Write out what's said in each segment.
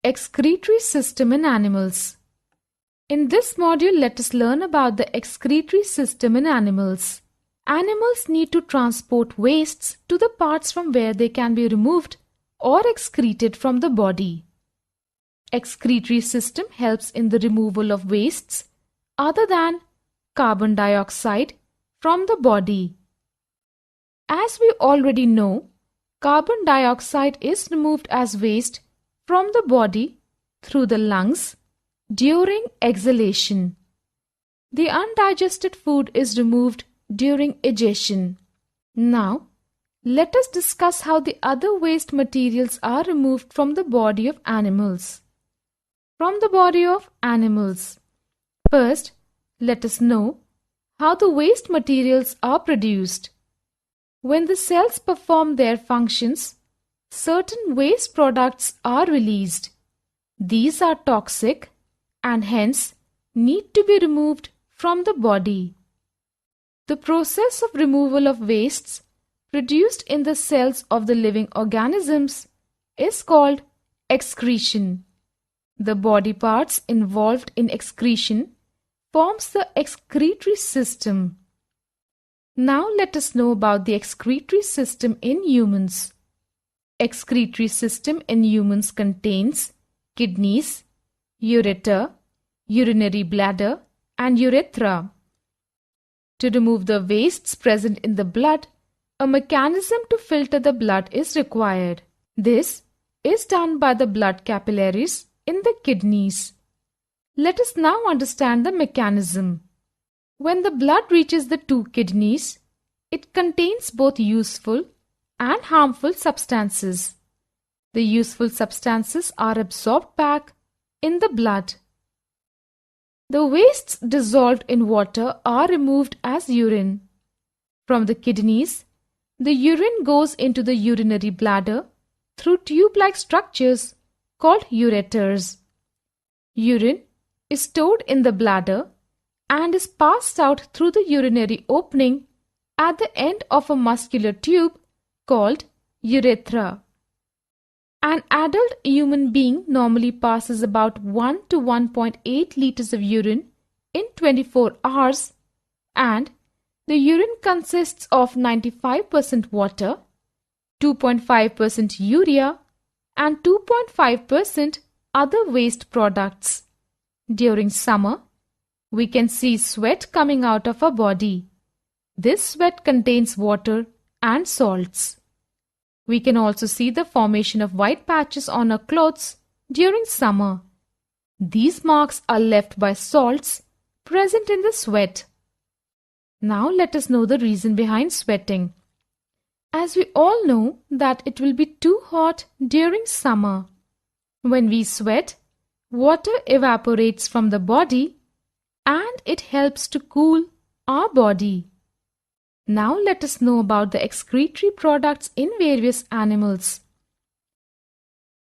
Excretory system in animals. In this module, let us learn about the excretory system in animals. Animals need to transport wastes to the parts from where they can be removed or excreted from the body. Excretory system helps in the removal of wastes other than carbon dioxide from the body. As we already know, carbon dioxide is removed as waste from the body through the lungs during exhalation. The undigested food is removed during egestion. Now, let us discuss how the other waste materials are removed from the body of animals. From the body of animals. First, let us know how the waste materials are produced. When the cells perform their functions, certain waste products are released. These are toxic and hence need to be removed from the body. The process of removal of wastes produced in the cells of the living organisms is called excretion. The body parts involved in excretion forms the excretory system. Now let us know about the excretory system in humans. Excretory system in humans contains kidneys, ureter, urinary bladder, and urethra. To remove the wastes present in the blood, a mechanism to filter the blood is required. This is done by the blood capillaries in the kidneys. Let us now understand the mechanism. When the blood reaches the two kidneys, it contains both useful and harmful substances. The useful substances are absorbed back in the blood. The wastes dissolved in water are removed as urine. From the kidneys, the urine goes into the urinary bladder through tube-like structures called ureters. Urine is stored in the bladder and is passed out through the urinary opening at the end of a muscular tube called urethra. An adult human being normally passes about 1 to 1.8 liters of urine in 24 hours, and the urine consists of 95% water, 2.5% urea, and 2.5% other waste products. During summer, we can see sweat coming out of our body. This sweat contains water and salts. We can also see the formation of white patches on our clothes during summer. These marks are left by salts present in the sweat. Now let us know the reason behind sweating. As we all know that it will be too hot during summer. When we sweat, water evaporates from the body and it helps to cool our body. Now let us know about the excretory products in various animals.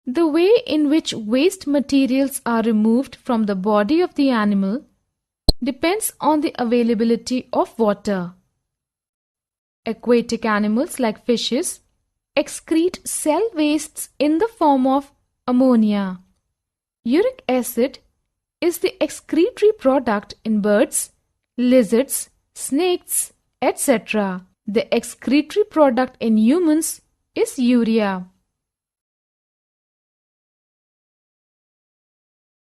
The way in which waste materials are removed from the body of the animal depends on the availability of water. Aquatic animals like fishes excrete cell wastes in the form of ammonia. Uric acid is the excretory product in birds, lizards, snakes, etc. The excretory product in humans is urea.